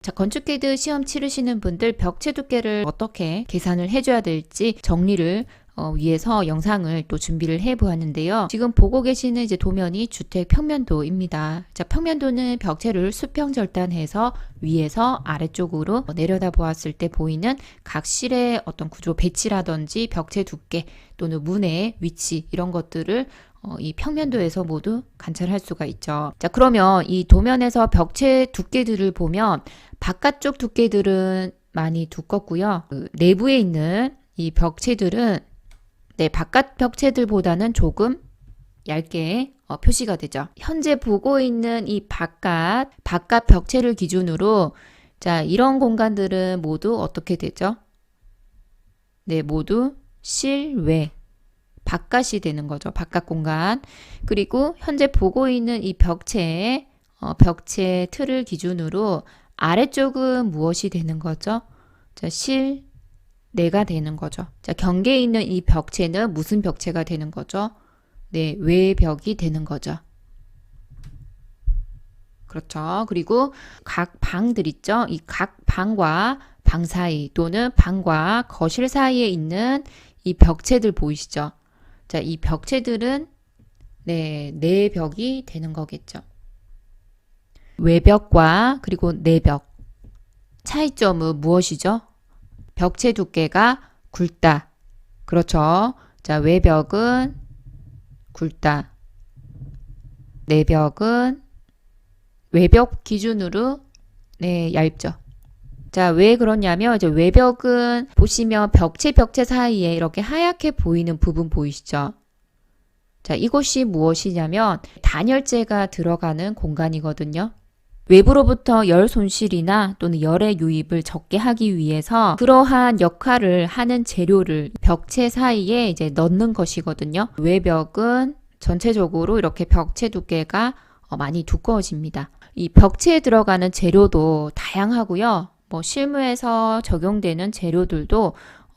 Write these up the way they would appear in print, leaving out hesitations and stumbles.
자, 건축캐드 시험 치르시는 분들 벽체 두께를 어떻게 계산을 해줘야 될지 정리를 위해서 영상을 또 준비를 해 보았는데요. 지금 보고 계시는 이제 도면이 주택 평면도입니다. 자, 평면도는 벽체를 수평 절단해서 위에서 아래쪽으로 내려다 보았을 때 보이는 각 실의 어떤 구조 배치라든지 벽체 두께 또는 문의 위치 이런 것들을 이 평면도에서 모두 관찰할 수가 있죠. 자, 그러면 이 도면에서 벽체 두께들을 보면 바깥쪽 두께들은 많이 두껍고요. 내부에 있는 이 벽체들은 바깥 벽체들보다는 조금 얇게 표시가 되죠. 현재 보고 있는 이 바깥 벽체를 기준으로 자, 이런 공간들은 모두 어떻게 되죠? 네, 모두 실외 바깥이 되는 거죠. 바깥 공간. 그리고 현재 보고 있는 이 벽체 틀을 기준으로 아래쪽은 무엇이 되는 거죠? 자, 실내가 되는 거죠. 자, 경계에 있는 이 벽체는 무슨 벽체가 되는 거죠? 네, 외벽이 되는 거죠. 그렇죠. 그리고 각 방들 있죠? 이 각 방과 방 사이 또는 방과 거실 사이에 있는 이 벽체들 보이시죠? 자, 이 벽체들은 내벽이 되는 거겠죠. 외벽과 그리고 내벽 차이점은 무엇이죠? 벽체 두께가 굵다. 그렇죠. 자, 외벽은 굵다. 내벽은 외벽 기준으로 얇죠. 자, 왜 그러냐면 이제 외벽은 보시면 벽체 사이에 이렇게 하얗게 보이는 부분 보이시죠? 자, 이곳이 무엇이냐면 단열재가 들어가는 공간이거든요. 외부로부터 열 손실이나 또는 열의 유입을 적게 하기 위해서 그러한 역할을 하는 재료를 벽체 사이에 이제 넣는 것이거든요. 외벽은 전체적으로 이렇게 벽체 두께가 많이 두꺼워집니다. 이 벽체에 들어가는 재료도 다양하고요. 실무에서 적용되는 재료들도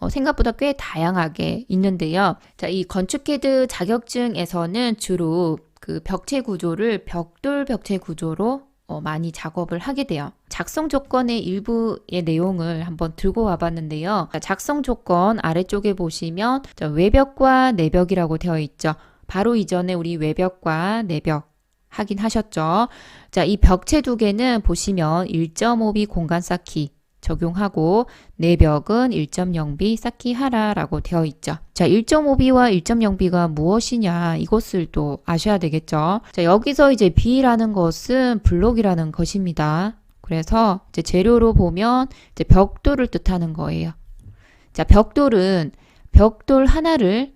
생각보다 꽤 다양하게 있는데요. 자, 이 건축캐드 자격증에서는 주로 그 벽체 구조를 벽돌 벽체 구조로 많이 작업을 하게 돼요. 작성 조건의 일부의 내용을 한번 들고 와봤는데요. 작성 조건 아래쪽에 보시면 외벽과 내벽이라고 되어 있죠. 바로 이전에 우리 외벽과 내벽 확인하셨죠? 자, 이 벽체 두 개는 보시면 1.5B 공간 쌓기 적용하고 내벽은 1.0B 쌓기 하라라고 되어 있죠. 자, 1.5B와 1.0B가 무엇이냐 이것을 또 아셔야 되겠죠. 자, 여기서 이제 B라는 것은 블록이라는 것입니다. 그래서 이제 재료로 보면 이제 벽돌을 뜻하는 거예요. 자, 벽돌은 벽돌 하나를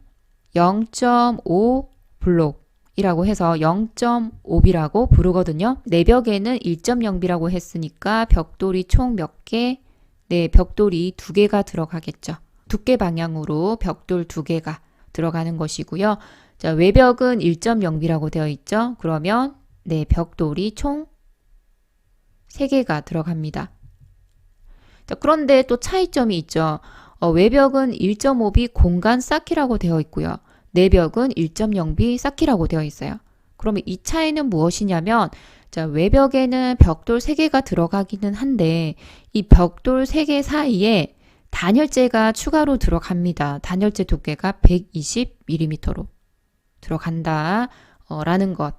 0.5 블록 이라고 해서 0.5B라고 부르거든요. 내벽에는 1.0B라고 했으니까 벽돌이 총 몇 개? 네, 벽돌이 2개가 들어가겠죠. 두께 방향으로 벽돌 2개가 들어가는 것이고요. 자, 외벽은 1.0B라고 되어 있죠. 그러면 벽돌이 총 3개가 들어갑니다. 자, 그런데 또 차이점이 있죠. 외벽은 1.5B 공간 쌓기라고 되어 있고요. 내벽은 1.0B 쌓기라고 되어 있어요. 그러면 이 차이는 무엇이냐면 자, 외벽에는 벽돌 3개가 들어가기는 한데 이 벽돌 3개 사이에 단열재가 추가로 들어갑니다. 단열재 두께가 120mm로 들어간다 라는 것.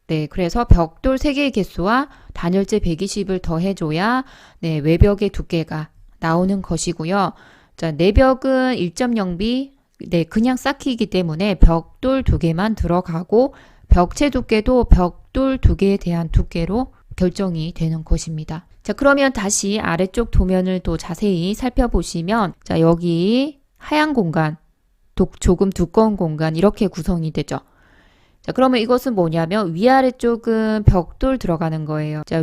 네, 그래서 벽돌 3개의 개수와 단열재 120을 더해줘야 외벽의 두께가 나오는 것이고요. 자, 내벽은 1.0B 그냥 쌓기이기 때문에 벽돌 2개만 들어가고 벽체 두께도 벽돌 2개에 대한 두께로 결정이 되는 것입니다. 자, 그러면 다시 아래쪽 도면을 또 자세히 살펴보시면 자, 여기 하얀 공간, 조금 두꺼운 공간 이렇게 구성이 되죠. 자, 그러면 이것은 뭐냐면 위아래쪽은 벽돌 들어가는 거예요. 자,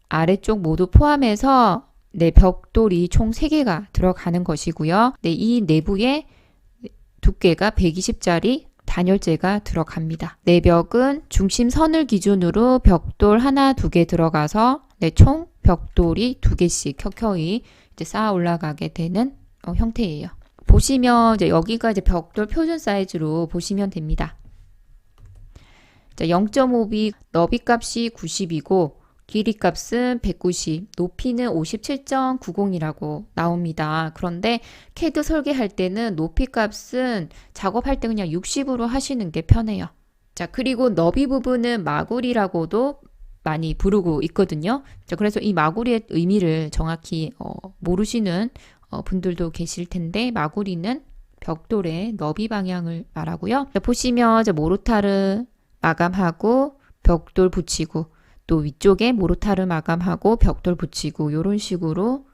아래쪽 모두 포함해서 벽돌이 총 3개가 들어가는 것이고요. 이 내부에 두께가 120짜리 단열재가 들어갑니다. 내벽은 중심선을 기준으로 벽돌 하나, 2개 들어가서 총 벽돌이 2개씩 켜켜이 이제 쌓아 올라가게 되는 형태예요. 보시면 이제 여기가 이제 벽돌 표준 사이즈로 보시면 됩니다. 자, 0.5B 너비 값이 90이고 길이 값은 190, 높이는 57.90이라고 나옵니다. 그런데 CAD 설계할 때는 높이 값은 작업할 때 그냥 60으로 하시는 게 편해요. 자, 그리고 너비 부분은 마구리라고도 많이 부르고 있거든요. 자, 그래서 이 마구리의 의미를 정확히 모르시는 분들도 계실 텐데, 마구리는 벽돌의 너비 방향을 말하고요. 자, 보시면 이제 모르타르 마감하고 벽돌 붙이고, 또 위쪽에 모르타르 마감하고 벽돌 붙이고, 이런 식으로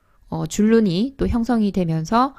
줄눈이 또 형성이 되면서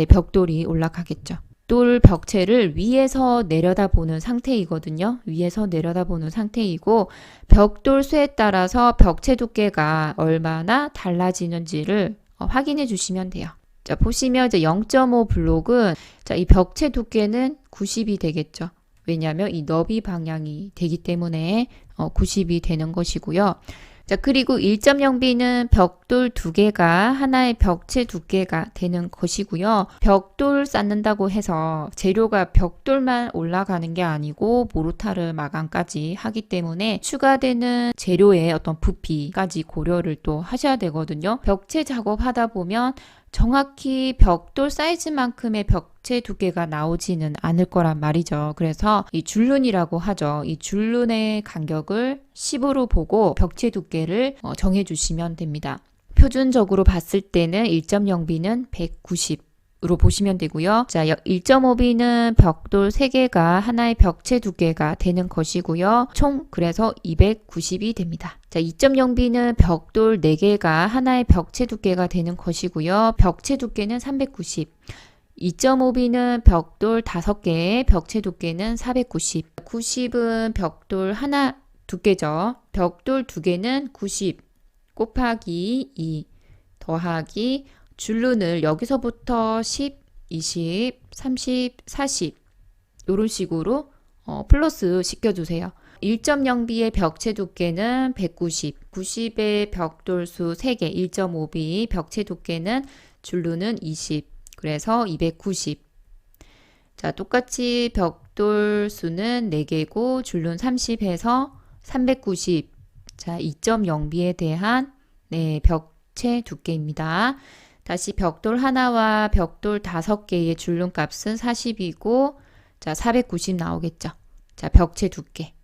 벽돌이 올라가겠죠. 벽돌 벽체를 위에서 내려다보는 상태이거든요. 위에서 내려다보는 상태이고, 벽돌 수에 따라서 벽체 두께가 얼마나 달라지는지를 확인해 주시면 돼요. 자, 보시면 이제 0.5 블록은 자, 이 벽체 두께는 90이 되겠죠. 왜냐하면 이 너비 방향이 되기 때문에 90이 되는 것이고요. 자, 그리고 1.0B는 벽돌 2개가 하나의 벽체 두께가 되는 것이고요. 벽돌 쌓는다고 해서 재료가 벽돌만 올라가는 게 아니고 모르타르 마감까지 하기 때문에 추가되는 재료의 어떤 부피까지 고려를 또 하셔야 되거든요. 벽체 작업하다 보면 정확히 벽돌 사이즈만큼의 벽체 두께가 나오지는 않을 거란 말이죠. 그래서 이 줄눈이라고 하죠. 이 줄눈의 간격을 10으로 보고 벽체 두께를 정해 주시면 됩니다. 표준적으로 봤을 때는 1.0B는 190으로 보시면 되고요. 자, 1.5B는 벽돌 3개가 하나의 벽체 두께가 되는 것이고요. 총 그래서 290이 됩니다. 자, 2.0B는 벽돌 4개가 하나의 벽체 두께가 되는 것이고요. 벽체 두께는 390. 2.5B는 벽돌 5개의 벽체 두께는 490. 90은 벽돌 하나 두께죠. 벽돌 2개는 90 곱하기 2 더하기 줄눈을 여기서부터 10, 20, 30, 40 이런 식으로 플러스 시켜주세요. 1.0B의 벽체 두께는 190, 90의 벽돌수 3개, 1.5B 벽체 두께는 줄눈은 20, 그래서 290. 자, 똑같이 벽돌 수는 4개고 줄눈 30 해서 390. 자, 2.0B에 대한 벽체 두께입니다. 다시 벽돌 하나와 벽돌 5개의 줄눈 값은 40이고 자, 490 나오겠죠. 자, 벽체 두께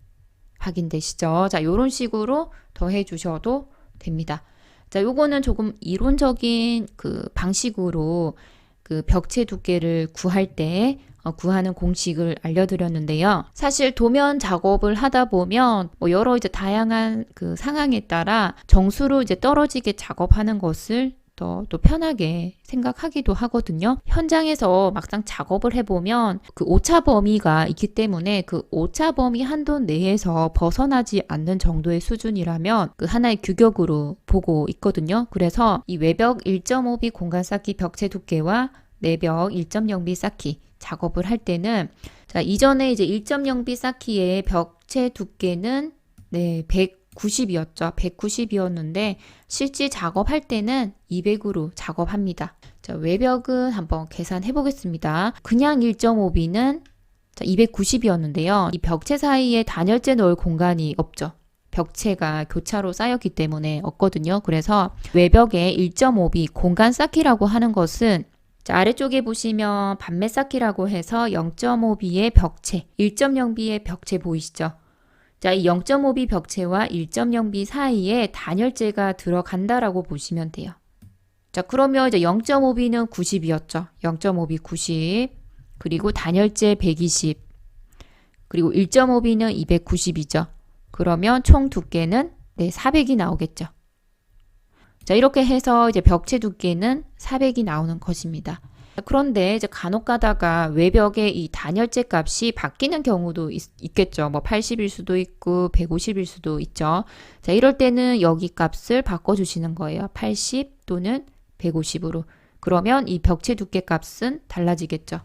확인되시죠? 자, 요런 식으로 더해 주셔도 됩니다. 자, 요거는 조금 이론적인 그 방식으로 그 벽체 두께를 구할 때 구하는 공식을 알려드렸는데요. 사실 도면 작업을 하다 보면 여러 이제 다양한 그 상황에 따라 정수로 이제 떨어지게 작업하는 것을 또 편하게 생각하기도 하거든요. 현장에서 막상 작업을 해보면 그 오차 범위가 있기 때문에 그 오차 범위 한도 내에서 벗어나지 않는 정도의 수준이라면 그 하나의 규격으로 보고 있거든요. 그래서 이 외벽 1.5B 공간 쌓기 벽체 두께와 내벽 1.0B 쌓기 작업을 할 때는 자, 이전에 이제 1.0B 쌓기의 벽체 두께는 190이었죠. 190이었는데 실제 작업할 때는 200으로 작업합니다. 자, 외벽은 한번 계산해 보겠습니다. 그냥 1.5B는 290이었는데요. 이 벽체 사이에 단열재 넣을 공간이 없죠. 벽체가 교차로 쌓였기 때문에 없거든요. 그래서 외벽에 1.5B 공간 쌓기라고 하는 것은 자, 아래쪽에 보시면 반매 쌓기라고 해서 0.5B의 벽체, 1.0B의 벽체 보이시죠? 자, 이 0.5B 벽체와 1.0B 사이에 단열재가 들어간다라고 보시면 돼요. 자, 그러면 이제 0.5B는 90이었죠. 0.5B 90, 그리고 단열재 120, 그리고 1.5B는 290이죠. 그러면 총 두께는 400이 나오겠죠. 자, 이렇게 해서 이제 벽체 두께는 400이 나오는 것입니다. 그런데 이제 간혹 가다가 외벽의 이 단열재 값이 바뀌는 경우도 있겠죠. 뭐 80일 수도 있고 150일 수도 있죠. 자, 이럴 때는 여기 값을 바꿔주시는 거예요. 80 또는 150으로. 그러면 이 벽체 두께 값은 달라지겠죠.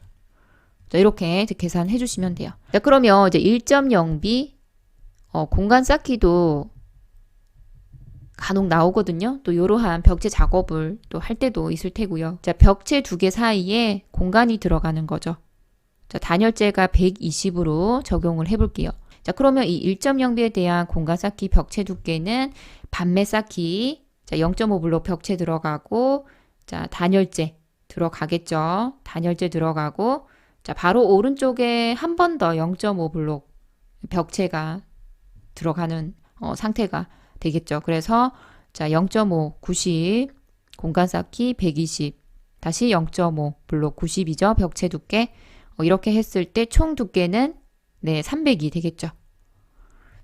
자, 이렇게 이제 계산해 주시면 돼요. 자, 그러면 이제 1.0B 공간 쌓기도 간혹 나오거든요. 또 이러한 벽체 작업을 또 할 때도 있을 테고요. 자, 벽체 2개 사이에 공간이 들어가는 거죠. 자, 단열재가 120으로 적용을 해볼게요. 자, 그러면 이 1.0B에 대한 공간 쌓기 벽체 두께는 반매 쌓기. 자, 0.5블록 벽체 들어가고, 자, 단열재 들어가겠죠. 단열재 들어가고, 자, 바로 오른쪽에 한 번 더 0.5블록 벽체가 들어가는 상태가 되겠죠. 그래서 자, 0.5, 90, 공간 쌓기 120, 다시 0.5, 블록 90이죠. 벽체 두께. 이렇게 했을 때 총 두께는 네, 300이 되겠죠.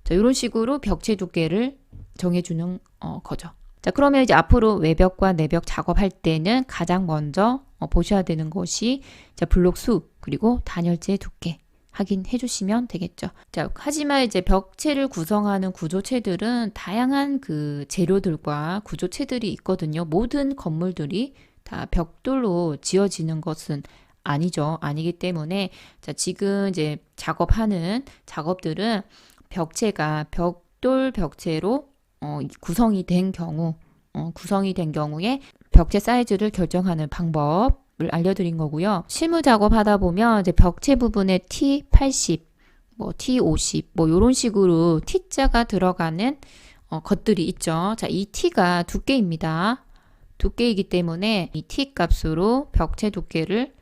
자, 이런 식으로 벽체 두께를 정해주는 거죠. 자, 그러면 이제 앞으로 외벽과 내벽 작업할 때는 가장 먼저 보셔야 되는 것이 자, 블록 수 그리고 단열재 두께 확인해 주시면 되겠죠. 자, 하지만 이제 벽체를 구성하는 구조체들은 다양한 그 재료들과 구조체들이 있거든요. 모든 건물들이 다 벽돌로 지어지는 것은 아니죠. 아니기 때문에 자, 지금 이제 작업하는 작업들은 벽체가 벽돌 벽체로 구성이 된 경우에 벽체 사이즈를 결정하는 방법을 알려드린 거고요. 실무 작업하다 보면 이제 벽체 부분에 T80, 뭐 T50, 뭐 이런 식으로 T자가 들어가는 것들이 있죠. 자, 이 T가 두께입니다. 두께이기 때문에 이 T 값으로 벽체 두께를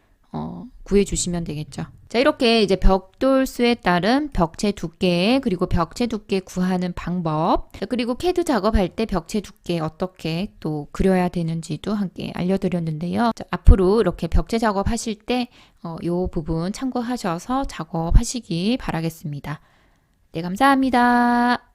구해주시면 되겠죠. 자, 이렇게 이제 벽돌수에 따른 벽체 두께 그리고 벽체 두께 구하는 방법 그리고 캐드 작업할 때 벽체 두께 어떻게 또 그려야 되는지도 함께 알려드렸는데요. 자, 앞으로 이렇게 벽체 작업하실 때 이 부분 참고하셔서 작업하시기 바라겠습니다. 네, 감사합니다.